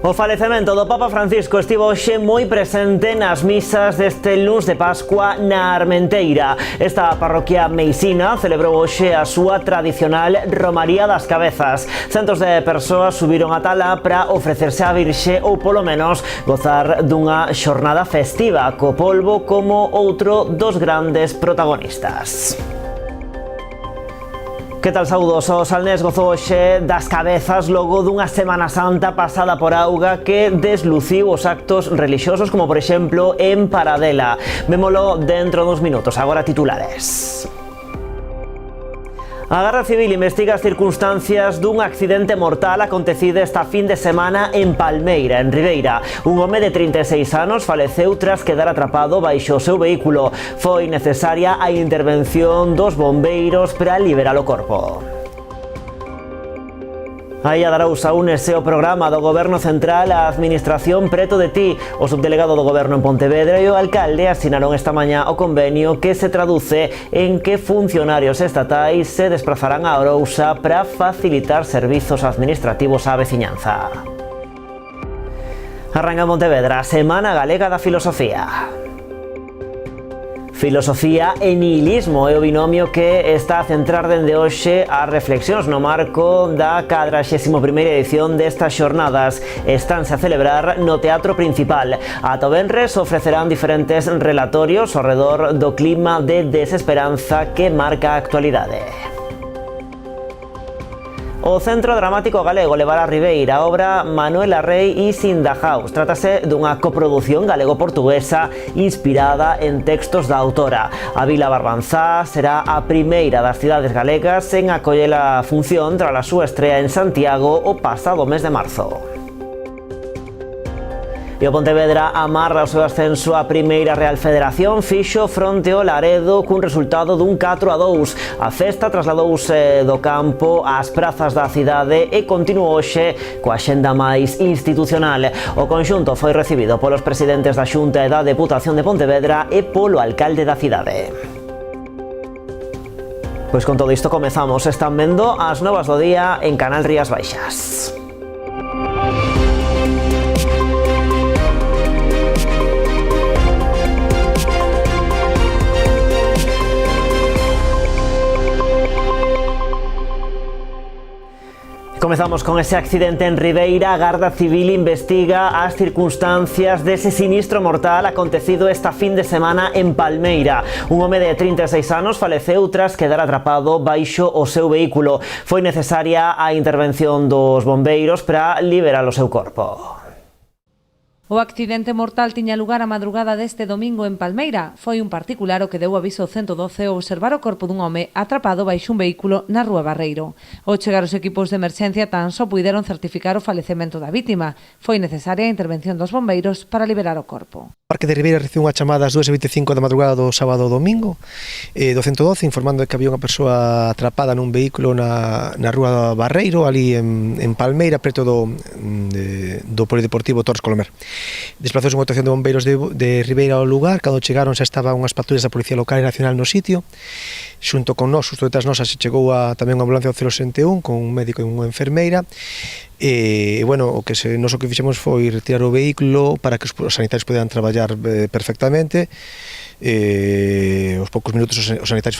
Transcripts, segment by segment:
O falecemento do Papa Francisco estivo hoxe moi presente nas misas deste luns de Pascua na Armenteira. Esta parroquia meisina celebrou hoxe a súa tradicional Romaría das Cabezas. Centos de persoas subiron a tala para ofrecerse á Virxe ou polo menos gozar dunha xornada festiva co polbo como outro dos grandes protagonistas. Que tal, saúdos? O Salnés gozou hoxe das cabezas logo dunha Semana Santa pasada por auga que desluciu os actos relixiosos como por exemplo en Paradela. Vémolo dentro duns minutos, agora titulares. A Garda Civil investiga as circunstancias dun accidente mortal acontecido esta fin de semana en Palmeira, en Ribeira. Un home de 36 anos faleceu tras quedar atrapado baixo o seu vehículo. Foi necesaria a intervención dos bombeiros para liberar o corpo. Aí a Darousa únese ao programa do Goberno Central a Administración Preto de Ti. O subdelegado do Goberno en Pontevedra e o alcalde asinaron esta mañá o convenio que se traduce en que funcionarios estatais se desplazarán a Arousa para facilitar servizos administrativos á veciñanza. Arranca en Pontevedra a Semana Galega da Filosofía. Filosofía e nihilismo é o binomio que está a centrar dende hoxe as reflexións no marco da 41ª edición destas xornadas. Estánse a celebrar no Teatro Principal. Ata o venres ofrecerán diferentes relatorios ao redor do clima de desesperanza que marca a actualidade. O Centro Dramático Galego levará a Ribeira a obra Manuela Rey Is in the House. Trátase dunha coprodución galego-portuguesa inspirada en textos da autora. A Vila Barbanzá será a primeira das cidades galegas en acoller a función tras a súa estrea en Santiago o pasado mes de marzo. E o Pontevedra amarra o seu ascenso á Primeira Real Federación, fixo fronte ao Laredo cun resultado dun 4-2. A festa trasladouse do campo ás prazas da cidade e continuou hoxe coa xenda máis institucional. O conxunto foi recibido polos presidentes da Xunta e da Deputación de Pontevedra e polo alcalde da cidade. Pois con todo isto comezamos. Están vendo as novas do día en Canal Rías Baixas. Comezamos con ese accidente en Ribeira. A Garda Civil investiga as circunstancias dese sinistro mortal acontecido esta fin de semana en Palmeira. Un home de 36 anos faleceu tras quedar atrapado baixo o seu vehículo. Foi necesaria a intervención dos bombeiros para liberar o seu corpo. O accidente mortal tiña lugar a madrugada deste domingo en Palmeira. Foi un particular o que deu aviso ao 112 ao observar o corpo dun home atrapado baixo un vehículo na Rúa Barreiro. Ao chegar os equipos de emerxencia tan só puideron certificar o falecemento da vítima. Foi necesaria a intervención dos bombeiros para liberar o corpo. O Parque de Ribeira recibiu unha chamada ás 2:25 da madrugada do sábado ao domingo do 112 informando que había unha persoa atrapada nun vehículo na Rúa Barreiro, ali en Palmeira, preto do Polideportivo Torres Colomer. Desplazouse unha actuación de bombeiros de Ribeira ao lugar. Cando chegaron xa estaban unhas patrullas da Policía Local e Nacional no sitio. Xunto con nós, xusto detrás nosa, se chegou tamén unha ambulancia ao 061 con un médico e unha enfermeira. E, bueno, o que fixemos foi retirar o vehículo para que os sanitarios poderan traballar perfectamente. Aos poucos minutos os sanitarios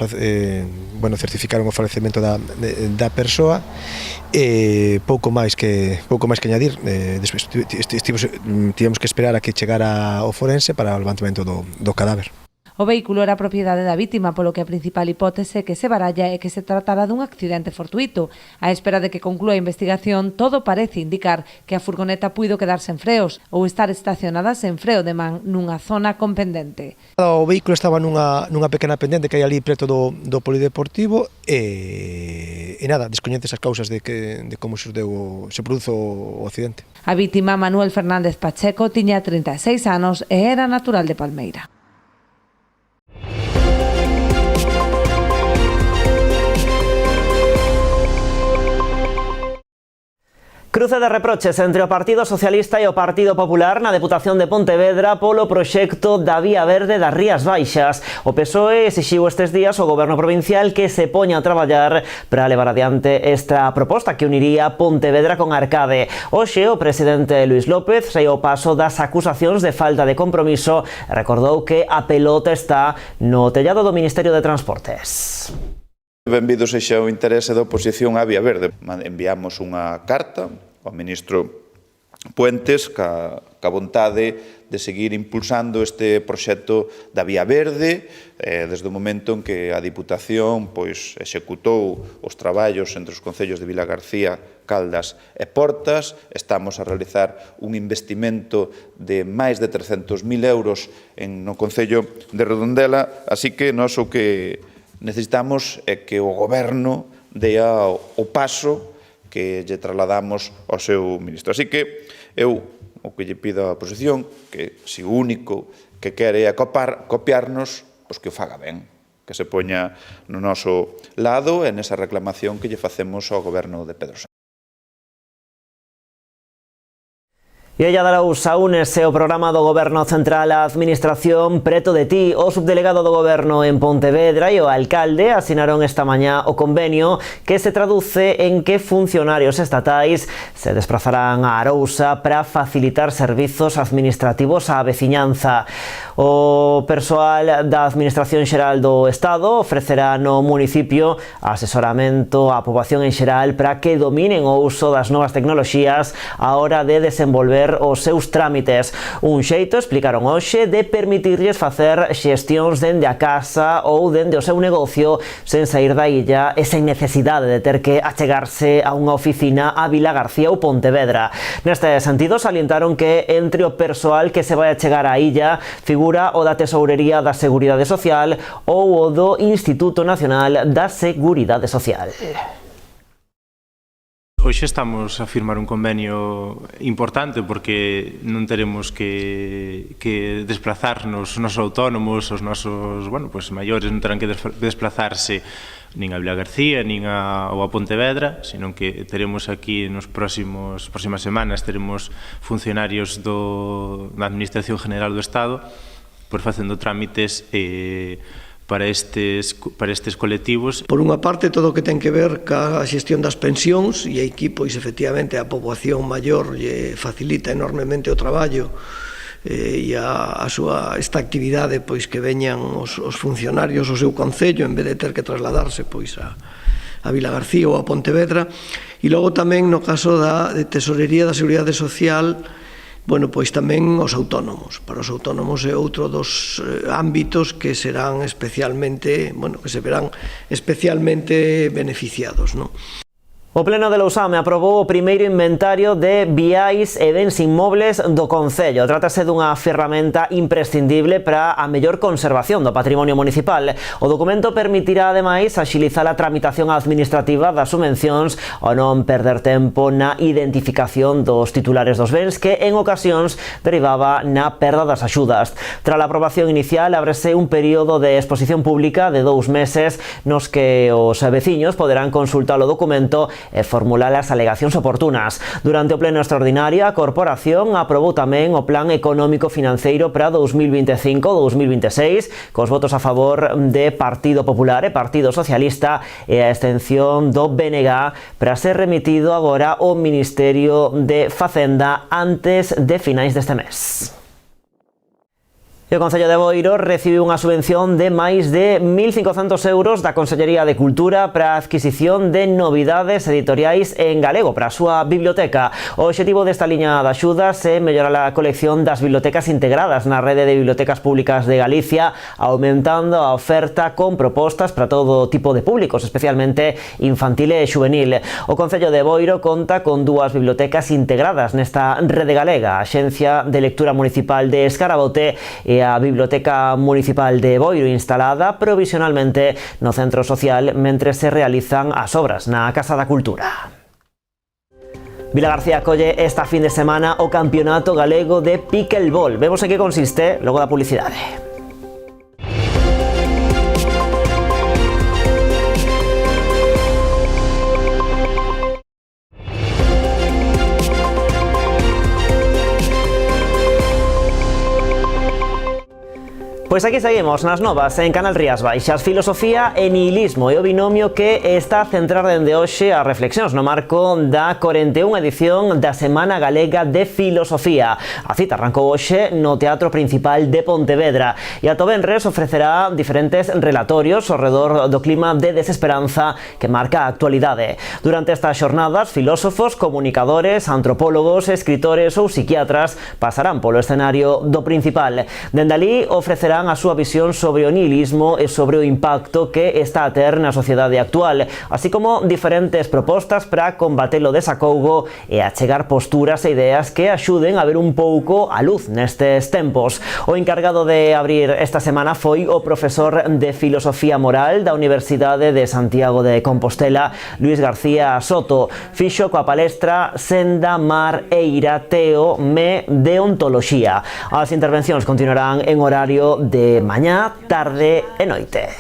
certificaron o falecemento da persoa. Pouco máis que añadir. Despois tivemos que esperar a que chegara o forense para o levantamento do cadáver. O vehículo era propiedade da vítima, polo que a principal hipótese que se baralla é que se tratara dun accidente fortuito. A espera de que conclúa a investigación, todo parece indicar que a furgoneta puido quedar sen freos ou estar estacionada sen freo de man nunha zona con pendente. O vehículo estaba nunha pequena pendente que hai ali preto do Polideportivo e nada, descoñeces as causas de como se produzo o accidente. A vítima, Manuel Fernández Pacheco, tiña 36 anos e era natural de Palmeira. Cruce de reproches entre o Partido Socialista e o Partido Popular na Deputación de Pontevedra polo proxecto da Vía Verde das Rías Baixas. O PSOE exixiu estes días ao Goberno provincial que se poña a traballar para levar adiante esta proposta que uniría Pontevedra con Arcade. Hoxe o presidente Luís López saíu ao paso das acusacións de falta de compromiso e recordou que a pelota está no tellado do Ministerio de Transportes. Benvido sexa o interese da oposición á Vía Verde. Enviamos unha carta ao ministro Puentes ca vontade de seguir impulsando este proxecto da Vía Verde desde o momento en que a Diputación executou os traballos entre os concellos de Vilagarcía, Caldas e Portas. Estamos a realizar un investimento de máis de 300.000 euros no concello de Redondela, así que nós o que necesitamos é que o Goberno dea o paso que lle trasladamos ao seu ministro. Así que eu o que lle pido á oposición que se o único que quere é copiarnos, pois que o faga ben, que se poña no noso lado e nesa reclamación que lle facemos ao Goberno de Pedro Sánchez. E ella Darousa únese ao programa do Goberno Central á Administración Preto de Ti. O subdelegado do Goberno en Pontevedra e o alcalde asinaron esta mañá o convenio que se traduce en que funcionarios estatais se desplazarán a Arousa para facilitar servizos administrativos á veciñanza. O persoal da Administración Xeral do Estado ofrecerá no municipio asesoramento á poboación en xeral para que dominen o uso das novas tecnoloxías á hora de desenvolver os seus trámites. Un xeito, explicaron hoxe, de permitirlles facer xestións dende a casa ou dende o seu negocio sen sair da illa e sen necesidade de ter que achegarse a unha oficina a Vilagarcía ou Pontevedra. Neste sentido, salientaron que entre o persoal que se vai achegar á illa figura o da Tesourería da Seguridade Social ou o do Instituto Nacional da Seguridade Social. Hoxe estamos a firmar un convenio importante porque non teremos que desplazarnos os nosos autónomos, os nosos maiores non terán que desplazarse nin a Vilagarcía, nin a Pontevedra, senón que teremos aquí nas próximas semanas teremos funcionarios da Administración General do Estado facendo trámites para estes colectivos. Por unha parte, todo o que ten que ver ca xestión das pensións e aquí, pois, efectivamente, a poboación maior lle facilita enormemente o traballo e esta actividade, pois, que veñan os funcionarios ao seu concello en vez de ter que trasladarse, pois, a Vilagarcía ou a Pontevedra. E logo tamén, no caso da Tesorería da Seguridade Social, pois tamén os autónomos. Para os autónomos é outro dos ámbitos que serán especialmente, que se verán especialmente beneficiados, non? O Pleno de Lousame aprobou o primeiro inventario de viais e bens inmobles do Concello. Trátase dunha ferramenta imprescindible para a mellor conservación do patrimonio municipal. O documento permitirá, ademais, axilizar a tramitación administrativa das subvencións ao non perder tempo na identificación dos titulares dos bens que, en ocasións, derivaba na perda das axudas. Tras a aprobación inicial, ábrese un período de exposición pública de 2 meses nos que os veciños poderán consultar o documento e formular as alegacións oportunas. Durante o pleno extraordinario, a Corporación aprobou tamén o Plan Económico Financeiro para 2025-2026, cos votos a favor de Partido Popular e Partido Socialista e a extensión do BNG para ser remitido agora ao Ministerio de Facenda antes de finais deste mes. E o Concello de Boiro recibiu unha subvención de máis de 1.500 euros da Consellería de Cultura para a adquisición de novidades editoriais en galego para a súa biblioteca. O obxectivo desta liña de axudas é mellorar a colección das bibliotecas integradas na rede de bibliotecas públicas de Galicia, aumentando a oferta con propostas para todo tipo de públicos, especialmente infantil e xuvenil. O Concello de Boiro conta con 2 bibliotecas integradas nesta rede galega, a Axencia de Lectura Municipal de Escarabote e a Biblioteca Municipal de Boiro, instalada provisionalmente no Centro Social mentres se realizan as obras na Casa da Cultura. Vilagarcía acolle esta fin de semana o Campeonato Galego de Pickleball. Vemos en que consiste logo da publicidade. Pois aquí seguimos nas novas en Canal Rías Baixas. Filosofía e nihilismo é o binomio que está a centrar dende hoxe as reflexións no marco da 41 edición da Semana Galega de Filosofía. A cita arrancou hoxe no Teatro Principal de Pontevedra e ata o venres ofrecerá diferentes relatorios ao redor do clima de desesperanza que marca a actualidade. Durante estas xornadas, filósofos, comunicadores, antropólogos, escritores ou psiquiatras pasarán polo escenario do principal. Dende ali ofrecerán a súa visión sobre o nihilismo e sobre o impacto que está a ter na sociedade actual, así como diferentes propostas para combater o desacougo e achegar posturas e ideas que axuden a ver un pouco a luz nestes tempos. O encargado de abrir esta semana foi o profesor de Filosofía Moral da Universidade de Santiago de Compostela, Luis García Soto. Fixo coa palestra Senda, Mar, Eira, Teo, Me, Deontoloxía. As intervencións continuarán en horario de mañá, tarde e noite.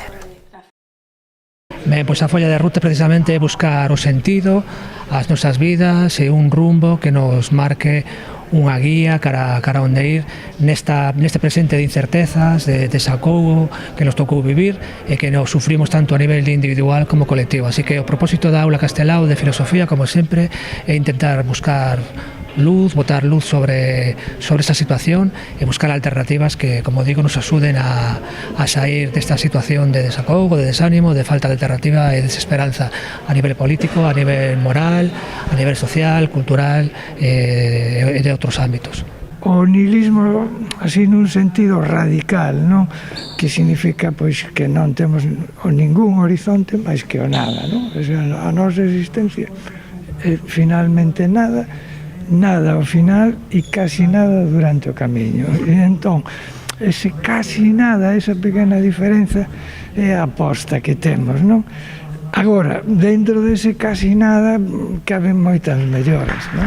Pois a folla de ruta precisamente é buscar o sentido, as nosas vidas e un rumbo que nos marque unha guía cara onde ir neste presente de incertezas, de desacougo que nos tocou vivir e que nos sufrimos tanto a nivel individual como colectivo. Así que o propósito da Aula Castelao de Filosofía, como sempre, é intentar buscar luz, botar luz sobre esta situación e buscar alternativas que, como digo, nos axuden a sair desta situación de desacougo, de desánimo, de falta de alternativa e desesperanza a nivel político, a nivel moral, a nivel social, cultural e de outros ámbitos. O nihilismo, así nun sentido radical, non? Que significa pois que non temos ningún horizonte máis que o nada, non? O sea, a nosa existencia é finalmente nada ao final e casi nada durante o camiño. E entón, ese casi nada, esa pequena diferenza é a aposta que temos, non? Agora, dentro dese casi nada caben moitas melloras, non?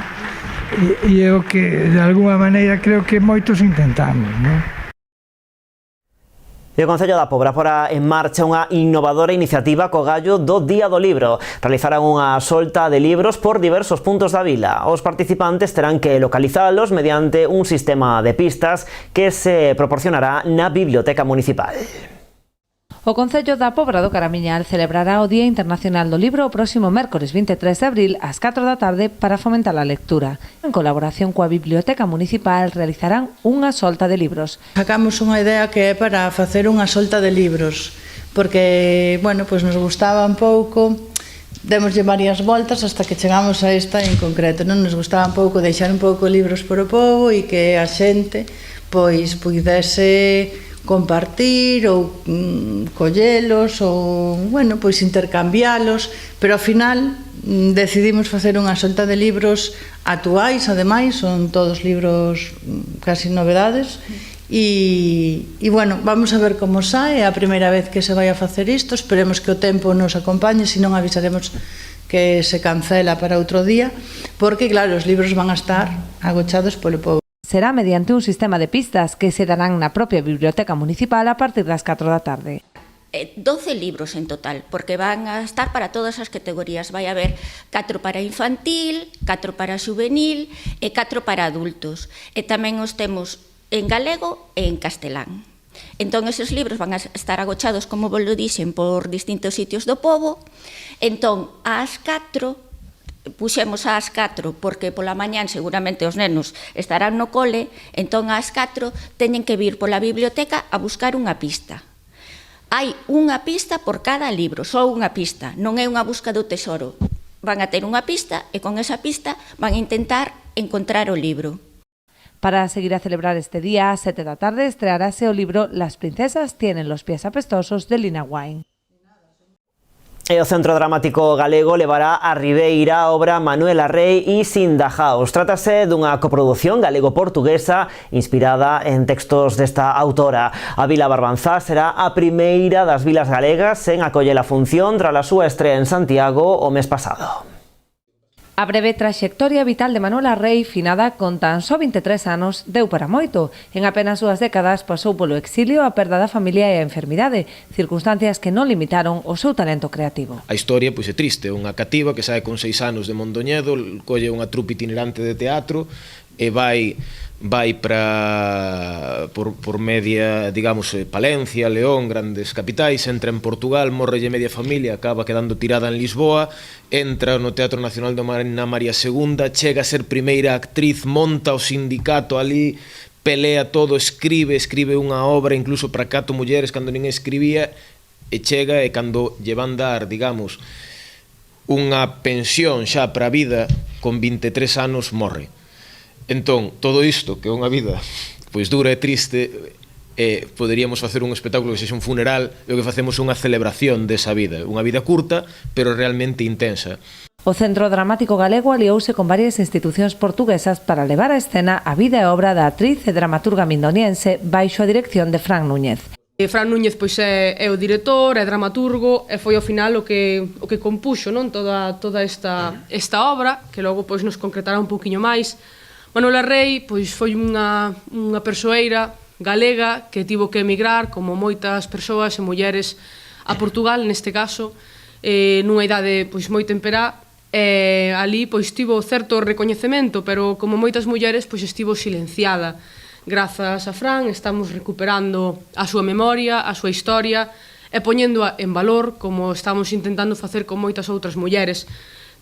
E é o que, de alguma maneira, creo que moitos intentamos, non? E o Concello da Pobra porá en marcha unha innovadora iniciativa co gallo do Día do Libro. Realizarán unha solta de libros por diversos puntos da vila. Os participantes terán que localizalos mediante un sistema de pistas que se proporcionará na Biblioteca Municipal. O Concello da Pobra do Caramiñal celebrará o Día Internacional do Libro o próximo mércores 23 de abril ás 4 da tarde para fomentar a lectura. En colaboración coa Biblioteca Municipal realizarán unha solta de libros. Sacamos unha idea que é para facer unha solta de libros, porque, bueno, pois nos gustaba un pouco, démoslle varias voltas hasta que chegamos a esta en concreto, non? Nos gustaba un pouco deixar un pouco libros por o pobo e que a xente pois pudese compartir ou collelos ou, bueno, pois intercambialos, pero ao final decidimos facer unha solta de libros actuais, ademais, son todos libros casi novedades e bueno, vamos a ver como sae, é a primeira vez que se vai a facer isto, esperemos que o tempo nos acompañe, senón avisaremos que se cancela para outro día, porque claro, os libros van a estar agochados polo pobo. Será mediante un sistema de pistas que se darán na propia Biblioteca Municipal a partir das 4 da tarde. 12 libros en total, porque van a estar para todas as categorías. Vai haber 4 para infantil, 4 para juvenil e 4 para adultos. E tamén os temos en galego e en castelán. Entón, eses libros van a estar agochados, como vos lo dixen, por distintos sitios do pobo. Entón, ás 4 puxemos ás 4 porque pola mañán seguramente os nenos estarán no cole, entón ás 4 teñen que vir pola biblioteca a buscar unha pista. Hai unha pista por cada libro, só unha pista, non é unha busca do tesoro. Van a ter unha pista e con esa pista van a intentar encontrar o libro. Para seguir a celebrar este día, a 7 da tarde estrearase o libro Las princesas tienen los pies apestosos de Lina Wine. E o Centro Dramático Galego levará a Ribeira a obra Manuela Rei e Sindajaos. Trátase dunha coproducción galego-portuguesa inspirada en textos desta autora. A Vila Barbanzá será a primeira das vilas galegas en acoller a función tras a súa estrea en Santiago o mes pasado. A breve traxectoria vital de Manuela Rei, finada con tan só 23 anos, deu para moito. En apenas 2 décadas pasou polo exilio, a perda da familia e a enfermidade, circunstancias que non limitaron o seu talento creativo. A historia pois é triste, unha cativa que sae con 6 anos de Mondoñedo, colle unha trupe itinerante de teatro, e vai por media, digamos, Palencia, León, grandes capitais, entra en Portugal, morrelle media familia, acaba quedando tirada en Lisboa, entra no Teatro Nacional na María II, chega a ser primeira actriz, monta o sindicato ali, pelea todo, escribe unha obra incluso para 4 mulleres cando ninguén escribía, e chega e cando lle van dar, digamos, unha pensión xa para a vida, con 23 anos morre. Entón, todo isto, que é unha vida pois dura e triste, poderíamos facer un espectáculo que sexa un funeral, e o que facemos é unha celebración desa vida, unha vida curta, pero realmente intensa. O Centro Dramático Galego aliouse con varias institucións portuguesas para levar a escena a vida e obra da actriz e dramaturga mindoniense baixo a dirección de Fran Núñez. Fran Núñez pois é o director, é dramaturgo e foi ao final o que compuxo, non, toda esta obra, que logo pois nos concretará un poquinho máis. Manuela Rei pois foi unha persoeira galega que tivo que emigrar, como moitas persoas e mulleres, a Portugal, neste caso, nunha idade pois moi temperá. Ali pois tivo certo recoñecemento, pero como moitas mulleres pois estivo silenciada. Grazas a Fran estamos recuperando a súa memoria, a súa historia e poñéndoa en valor, como estamos intentando facer con moitas outras mulleres.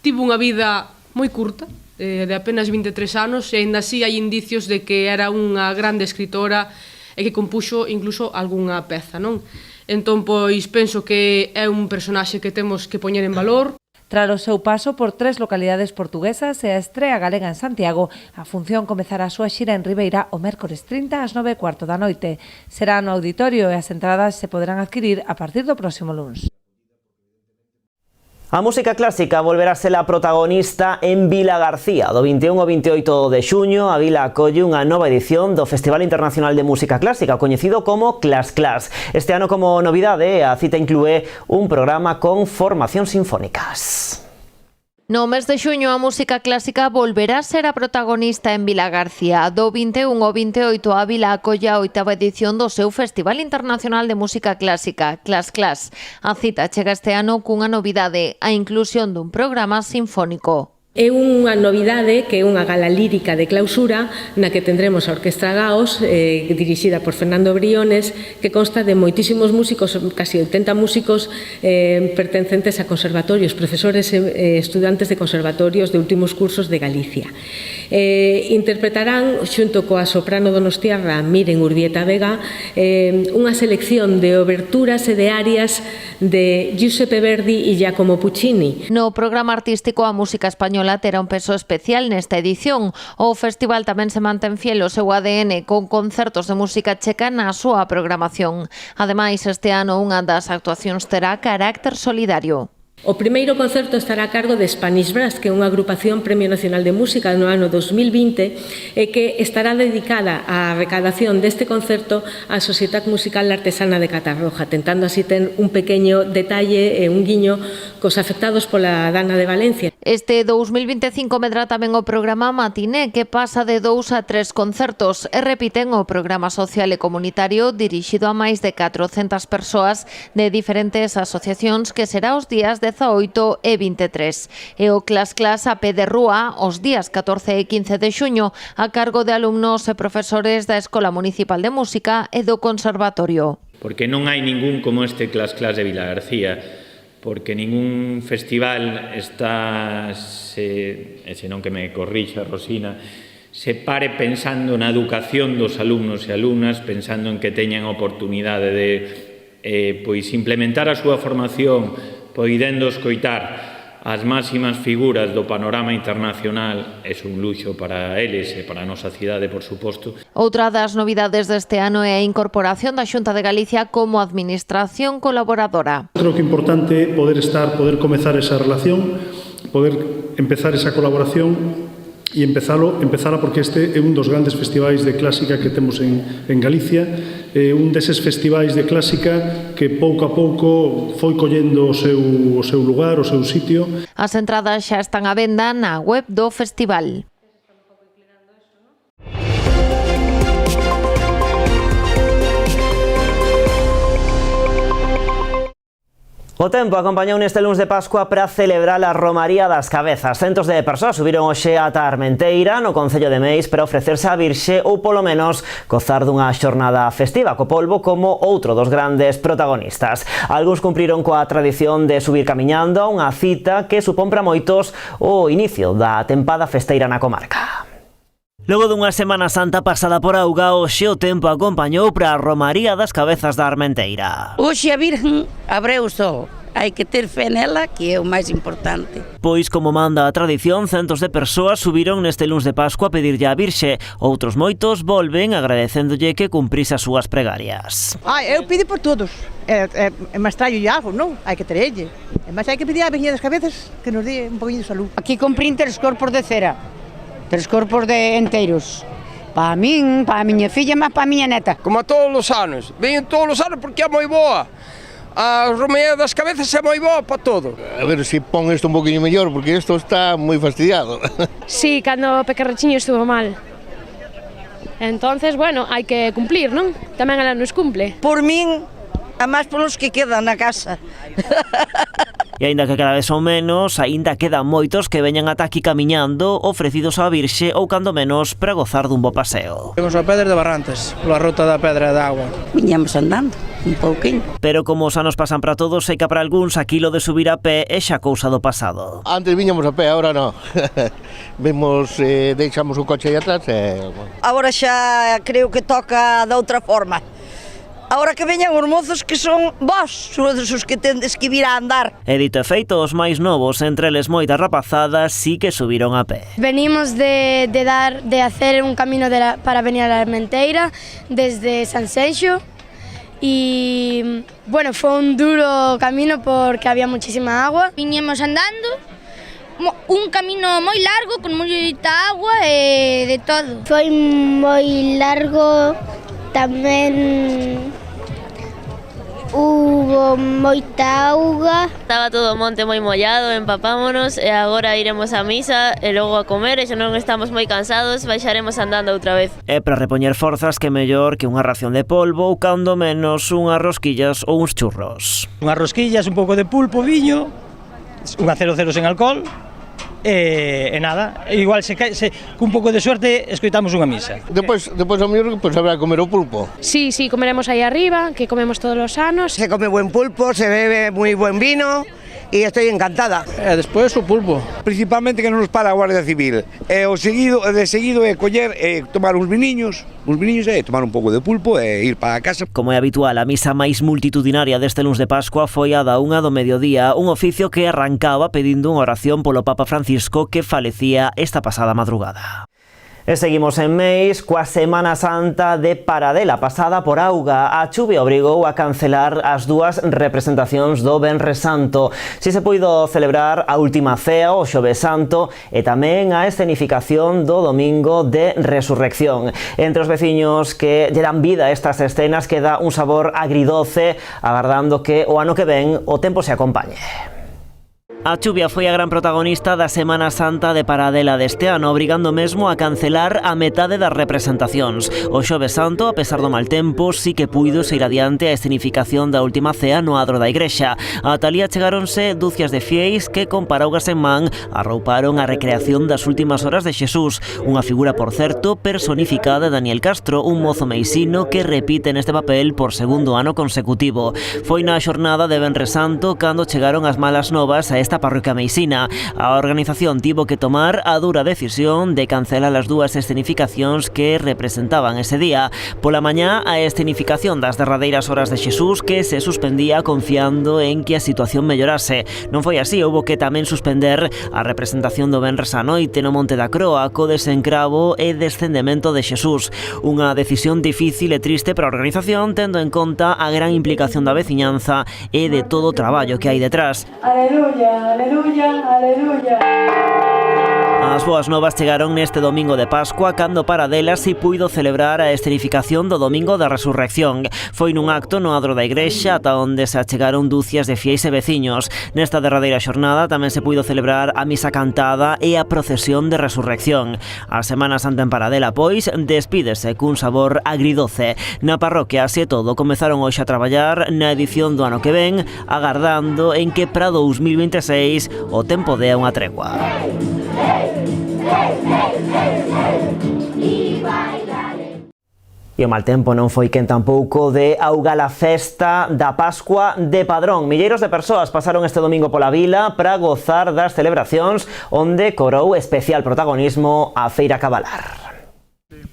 Tivo unha vida moi curta, de apenas 23 anos, e ainda así hai indicios de que era unha grande escritora e que compuxo incluso algunha peza, non? Entón, pois, penso que é un personaxe que temos que poñer en valor. Tras o seu paso por 3 localidades portuguesas e a estrea galega en Santiago, a función comezará a súa xira en Ribeira o mércores 30 ás 9:15 da noite. Será no auditorio e as entradas se poderán adquirir a partir do próximo luns. A música clásica volverá a ser a protagonista en Vilagarcía. Do 21 ao 28 de xuño, a vila acolle unha nova edición do Festival Internacional de Música Clásica, coñecido como Clas Clas. Este ano, como novidade, a cita inclúe un programa con formacións sinfónicas. No mes de xuño a música clásica volverá a ser a protagonista en Vilagarcía. Do 21 ao 28 a vila acolle a 8ª edición do seu Festival Internacional de Música Clásica, Clas Clas. A cita chega este ano cunha novidade, a inclusión dun programa sinfónico. É unha novidade que é unha gala lírica de clausura na que tendremos a Orquestra Gaos, dirixida por Fernando Briones, que consta de moitísimos músicos, casi 80 músicos pertencentes a conservatorios, profesores e estudantes de conservatorios de últimos cursos de Galicia. Interpretarán, xunto coa soprano donostiarra Miren Urbieta Vega, unha selección de oberturas e de arias de Giuseppe Verdi e Giacomo Puccini. No programa artístico a música española terá un peso especial nesta edición. O festival tamén se mantén fiel ao seu ADN con concertos de música checa na súa programación. Ademais, este ano unha das actuacións terá carácter solidario. O primeiro concerto estará a cargo de Spanish Brass, que é unha agrupación Premio Nacional de Música no ano 2020 e que estará dedicada á recadación deste concerto á Sociedade Musical Artesana de Catarroja, tentando así ter un pequeño detalle e un guiño cos afectados pola Dana de Valencia. Este 2025 medrá tamén o programa Matiné, que pasa de 2 a 3 concertos e repiten o programa social e comunitario dirixido a máis de 400 persoas de diferentes asociacións, que será os días 18 e 23. E o Clas Clas a pé de rúa os días 14 e 15 de xuño a cargo de alumnos e profesores da Escola Municipal de Música e do Conservatorio. Porque non hai ningún como este Clas Clas de Vilagarcía, porque ningún festival está, senón que me corrixa Rosina, se pare pensando na educación dos alumnos e alumnas, pensando en que teñan oportunidade de pois implementar a súa formación, podendo escoitar as máximas figuras do panorama internacional. É un luxo para eles e para a nosa cidade, por suposto. Outra das novidades deste ano é a incorporación da Xunta de Galicia como administración colaboradora. Creo que é importante poder comezar esa relación, poder empezar esa colaboración e empezala porque este é un dos grandes festivais de clásica que temos en Galicia, un deses festivais de clásica que pouco a pouco foi collendo o seu lugar, o seu sitio. As entradas xa están á venda na web do festival. O tempo acompañou neste luns de Pascua para celebrar a Romaría das Cabezas. Centos de persoas subiron hoxe ata Armenteira, no Concello de Meis, para ofrecerse á Virxe ou polo menos gozar dunha xornada festiva co polbo como outro dos grandes protagonistas. Algúns cumpriron coa tradición de subir camiñando a unha cita que supón para moitos o inicio da tempada festeira na comarca. Logo dunha Semana Santa pasada por auga, hoxe o tempo acompañou para a Romaría das Cabezas da Armenteira. Hoxe a Virgen abreu o sol. Hai que ter fe nela, que é o máis importante. Pois, como manda a tradición, centos de persoas subiron neste luns de Pascua a pedirlle á Virxe. Outros moitos volven agradecéndolle que cumprise as súas pregarias. Eu pido por todos. É máis traio e algo, non? Hai que terelle. É máis hai que pedir á Virgen das Cabezas que nos dé un poquinho de salud. Aquí comprín 3 corpos de cera. 3 corpos de enteiros. Para min, para a miña filla, mas para a miña neta. Como a todos os anos. Veñen todos os anos porque é moi boa. A Romaría das Cabezas é moi boa para todo. A ver se pon isto un poquinho mellor, porque isto está moi fastidiado. Sí, cando o pequerrechiño estuvo mal. Entonces, bueno, hai que cumplir, non? Tamén ela nos cumple. Por min, a máis polos que quedan na casa. E aínda que cada vez son menos, aínda quedan moitos que veñan ata aquí camiñando, ofrecidos á Virxe ou cando menos para gozar dun bo paseo. Vimos a Pedra de Barrantes, pola ruta da Pedra de Agua. Viñamos andando un pouquinho. Pero como os anos pasan para todos, sei que para algúns aquilo de subir a pé é xa cousa do pasado. Antes viñamos a pé, agora non. Vemos, deixamos o coche aí atrás e... Agora xa creo que toca de outra forma. Agora que veñan os mozos que son vós, os que tendes que vir a andar. E dito e feito, os máis novos, entre eles moitas rapazadas, sí que subiron a pé. Venimos de hacer un camino para venir a la Armenteira desde Sanxenxo y bueno, fue un duro camino porque había muchísima agua. Viñemos andando, un camino moi largo, con moita agua e de todo. Foi moi largo. Tamén hubo moita auga. Estaba todo o monte moi mollado, empapámonos e agora iremos a misa e logo a comer e xa non estamos moi cansados, baixaremos andando outra vez. É para repoñer forzas que mellor que unha ración de polvo ou cando menos unhas rosquillas ou uns churros. Unhas rosquillas, un pouco de pulpo, viño, unha 00 sen alcohol. E nada, igual cun pouco de suerte escoitamos unha misa. Depois ao mellor habrá que comer o pulpo. Sí, comeremos aí arriba, que comemos todos os anos. Se come buen pulpo, se bebe moi buen vino e estoy encantada. Despois o pulpo. Principalmente que non nos para a Guardia Civil. De seguido é coller e tomar uns viniños e tomar un pouco de pulpo e ir para a casa. Como é habitual, a misa máis multitudinaria deste luns de Pascua foi a da 1 do mediodía, un oficio que arrancaba pedindo unha oración polo Papa Francisco que falecía esta pasada madrugada. E seguimos en Meis coa Semana Santa de Paradela pasada por auga. A chuvia obrigou a cancelar as dúas representacións do Venres Santo. Si se puido celebrar a última cea o Xoves Santo e tamén a escenificación do Domingo de Resurrección. Entre os veciños que lle dan vida a estas escenas queda un sabor agridoce, agardando que o ano que ven o tempo se acompañe. A chuvia foi a gran protagonista da Semana Santa de Paradela deste ano, obrigando mesmo a cancelar a metade das representacións. O Xoves Santo, a pesar do mal tempo, sí que puido seguir adiante a escenificación da última cea no adro da igrexa. A Talía chegáronse dúcias de fieis que, con paraugas en man, arrouparon a recreación das últimas horas de Xesús, unha figura, por certo, personificada de Daniel Castro, un mozo meisino que repite neste papel por segundo ano consecutivo. Foi na xornada de Venres Santo cando chegaron as malas novas a esta parroquia meisina. A organización tivo que tomar a dura decisión de cancelar as dúas escenificacións que representaban ese día. Pola mañá, a escenificación das derradeiras horas de Xesús que se suspendía confiando en que a situación mellorase. Non foi así, houbo que tamén suspender a representación do Venres á noite no Monte da Croa co desencravo e descendemento de Xesús. Unha decisión difícil e triste para a organización tendo en conta a gran implicación da veciñanza e de todo o traballo que hai detrás. Aleluya, aleluya, aleluya. A As boas novas chegaron neste domingo de Pascua cando para delas se puido celebrar a escenificación do Domingo da Resurrección. Foi nun acto no adro da igrexa ata onde se achegaron dúcias de fiéis e veciños. Nesta derradeira xornada tamén se puido celebrar a misa cantada e a procesión de resurrección. A Semana Santa en Paradela, pois, despídese cun sabor agridoce. Na parroquia, así e todo, comezaron hoxe a traballar na edición do ano que ven, agardando en que para 2026 o tempo dea unha tregua. E o mal tempo non foi quen tampouco de auga a festa da Pascua de Padrón. Milleiros de persoas pasaron este domingo pola vila para gozar das celebracións onde cobrou especial protagonismo a Feira Cabalar.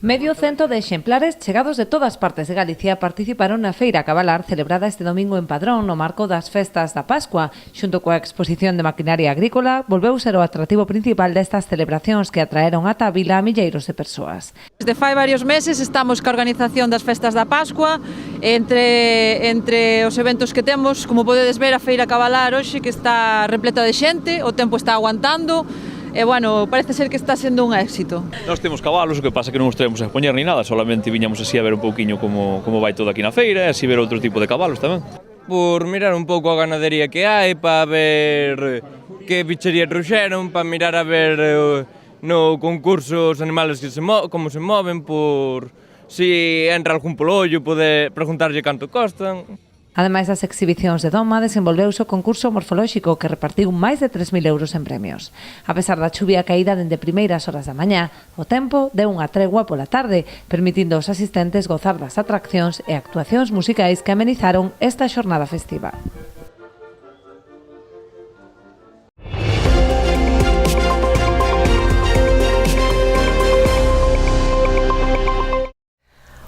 Medio cento de exemplares chegados de todas partes de Galicia participaron na Feira Cabalar celebrada este domingo en Padrón no marco das festas da Pascua. Xunto coa exposición de maquinaria agrícola, volveu ser o atractivo principal destas celebracións que atraeron ata a vila a milleiros de persoas. Desde fai varios meses estamos ca organización das festas da Pascua. Entre os eventos que temos, como podedes ver, a Feira Cabalar hoxe que está repleta de xente, o tempo está aguantando. E, bueno, parece ser que está sendo un éxito. Nós temos cabalos, o que pasa que non os traemos a expoñer ni nada, solamente viñamos así a ver un pouquiño como vai todo aquí na feira e así ver outro tipo de cabalos tamén. Por mirar un pouco a ganadería que hai, para ver que bichería trouxeron, para mirar a ver no concurso os animales que como se moven, por si entra algún polo ollo, poder preguntarlle canto costan. Ademais das exhibicións de doma, desenvolveuse o concurso morfolóxico que repartiu máis de 3.000 euros en premios. A pesar da chuvia caída dende primeiras horas da mañá, o tempo deu unha tregua pola tarde, permitindo aos asistentes gozar das atraccións e actuacións musicais que amenizaron esta xornada festiva.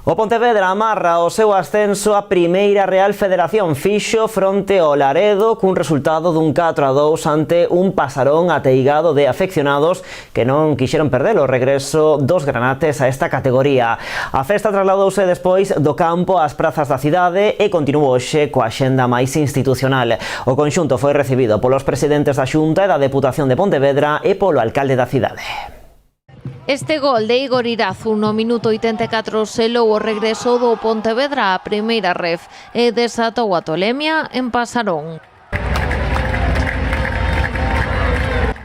O Pontevedra amarra o seu ascenso á Primeira Real Federación, fixo fronte ao Laredo cun resultado dun 4-2 ante un Pasarón ateigado de afeccionados que non quixeron perder o regreso dos granates a esta categoría. A festa trasladouse despois do campo ás prazas da cidade e continuou hoxe coa axenda máis institucional. O conxunto foi recibido polos presidentes da Xunta e da Deputación de Pontevedra e polo alcalde da cidade. Este gol de Igor Irazu no minuto 84 selou o regreso do Pontevedra á primeira ref e desatou a tolemia en Pasarón.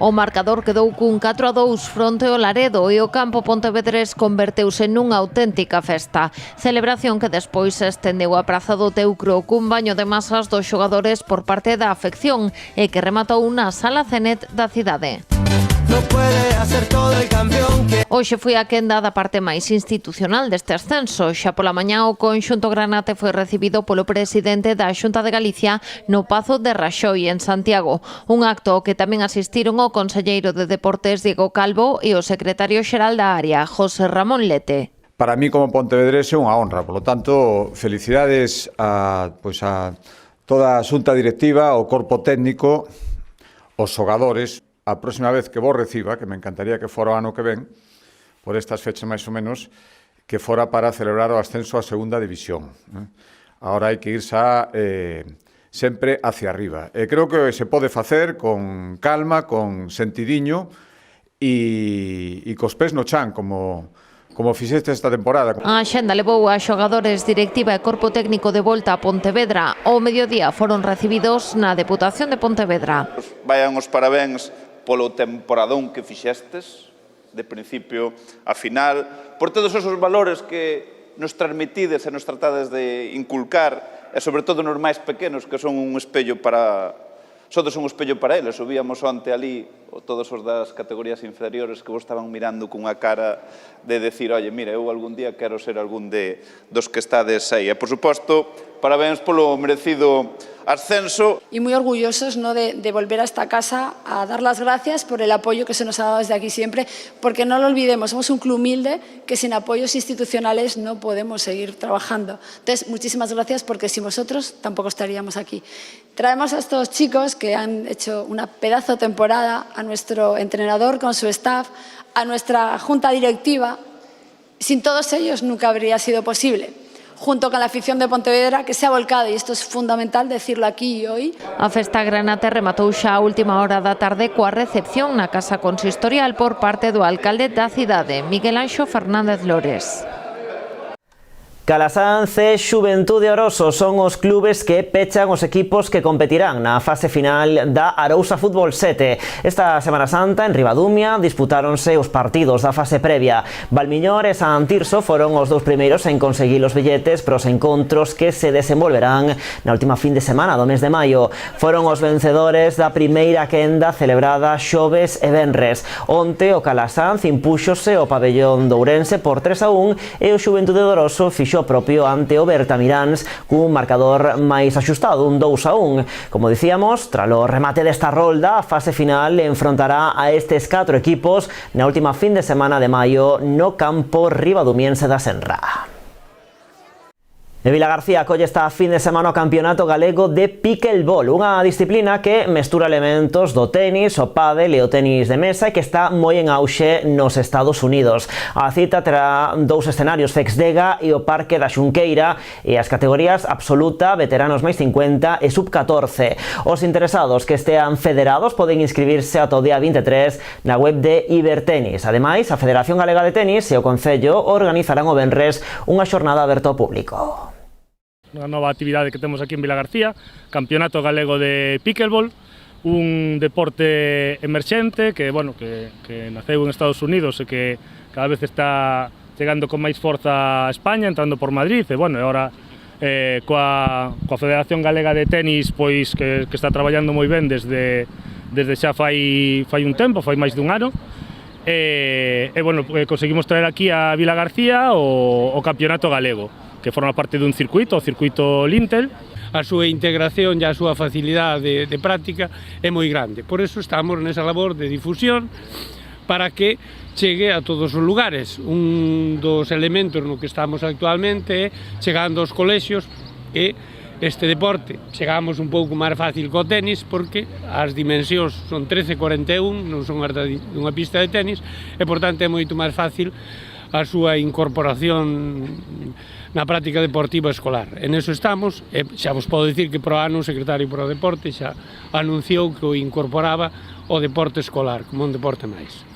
O marcador quedou cun 4-2 fronte ao Laredo e o campo pontevedrés converteuse nunha auténtica festa. Celebración que despois se estendeu á Praza do Teucro cun baño de masas dos xogadores por parte da afección e que rematou na Sala Cenet da cidade. Hoxe foi a quenda da parte máis institucional deste ascenso. Xa pola mañá o conxunto granate foi recibido polo presidente da Xunta de Galicia no Pazo de Raxoi en Santiago. Un acto ao que tamén asistiron o conselleiro de Deportes Diego Calvo e o secretario xeral da área, José Ramón Lete. Para mí como pontevedrés é unha honra, polo tanto, felicidades a toda a xunta directiva, ao corpo técnico, os xogadores. A próxima vez que vos reciba, que me encantaría que fora o ano que ven, por estas fechas máis ou menos, que fora para celebrar o ascenso á segunda división. Ahora hai que ir xa sempre hacia arriba. E creo que se pode facer con calma, con sentidiño e cos pés no chan, como fixeste esta temporada. A xenda levou a xogadores, directiva e corpo técnico de volta a Pontevedra. Ao mediodía foron recibidos na Deputación de Pontevedra. Vayan os parabéns polo temporadón que fixestes, de principio a final, por todos esos valores que nos transmitides e nos tratades de inculcar, e sobre todo nos máis pequenos, que son un espello para... Sodes un espello para eles. Subíamos onte ali, todos os das categorías inferiores que vos estaban mirando cunha cara de decir, oye, mira, eu algún día quero ser algún dos que estades aí. E, por suposto, parabéns polo merecido ascenso. Y muy orgullosos, ¿no?, de volver a esta casa a dar las gracias por el apoyo que se nos ha dado desde aquí siempre, porque no lo olvidemos, somos un club humilde que sin apoyos institucionales no podemos seguir trabajando. Entonces, muchísimas gracias, porque sin vosotros tampoco estaríamos aquí. Traemos a estos chicos que han hecho una pedazo temporada, a nuestro entrenador con su staff, a nuestra junta directiva. Sin todos ellos nunca habría sido posible. junto con la afición de Pontevedra, que se ha volcado, y esto es fundamental decirlo aquí y hoy. A festa granate rematou xa a última hora da tarde coa recepción na Casa Consistorial por parte do alcalde da cidade, Miguel Anxo Fernández Lores. Calasanz e Xuventude Oroso son os clubes que pechan os equipos que competirán na fase final da Arousa Fútbol 7. Esta Semana Santa en Ribadumia disputáronse os partidos da fase previa. Valmiñor e San Tirso foron os dous primeiros en conseguir os billetes para os encontros que se desenvolverán na última fin de semana do mes de maio. Foron os vencedores da primeira quenda celebrada xoves e venres. Onte o Calasanz impúxose ao pabellón de Ourense por 3-1 e o Xuventude de Oroso fixo propio ante o Bertamiráns cun marcador máis axustado, un 2-1. Como dicíamos, tras o remate desta rolda, a fase final enfrontará a estes 4 equipos na última fin de semana de maio no campo ribadumiense da Senra. E Vilagarcía acolle esta fin de semana o Campeonato Galego de Pickleball, unha disciplina que mestura elementos do tenis, o pádel e o tenis de mesa e que está moi en auxe nos Estados Unidos. A cita terá 2 escenarios, Fexdega e o Parque da Xunqueira, e as categorías absoluta, veteranos máis 50 e sub-14. Os interesados que estean federados poden inscribirse ata o día 23 na web de Ibertenis. Ademais, a Federación Galega de Tenis e o Concello organizarán o venres unha xornada aberta ao público. Unha nova actividade que temos aquí en Vilagarcía, Campeonato Galego de Pickleball, un deporte emerxente que naceu en Estados Unidos e que cada vez está chegando con máis forza a España, entrando por Madrid, e agora coa Federación Galega de Tenis pois que está traballando moi ben desde xa fai un tempo, fai máis dun ano, conseguimos traer aquí a Vilagarcía o Campeonato Galego, que forma parte dun circuito, o circuito Lintel. A súa integración e a súa facilidade de práctica é moi grande. Por eso estamos nesa labor de difusión para que chegue a todos os lugares. Un dos elementos no que estamos actualmente é chegando aos colexios e este deporte chegamos un pouco máis fácil co tenis porque as dimensións son 13:41, non son as dunha pista de tenis e, por tanto, é moito máis fácil a súa incorporación na práctica deportiva escolar. En eso estamos, e xa vos podo dicir que pro ano o secretario pro deporte xa anunciou que o incorporaba o deporte escolar como un deporte máis.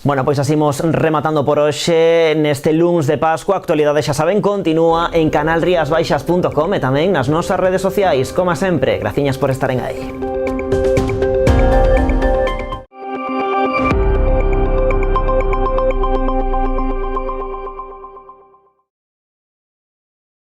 Bueno, pois así imos rematando por hoxe neste luns de Pascua. A actualidade, xa saben, continúa en canalriasbaixas.com e tamén nas nosas redes sociais. Como sempre, graciñas por estaren aí.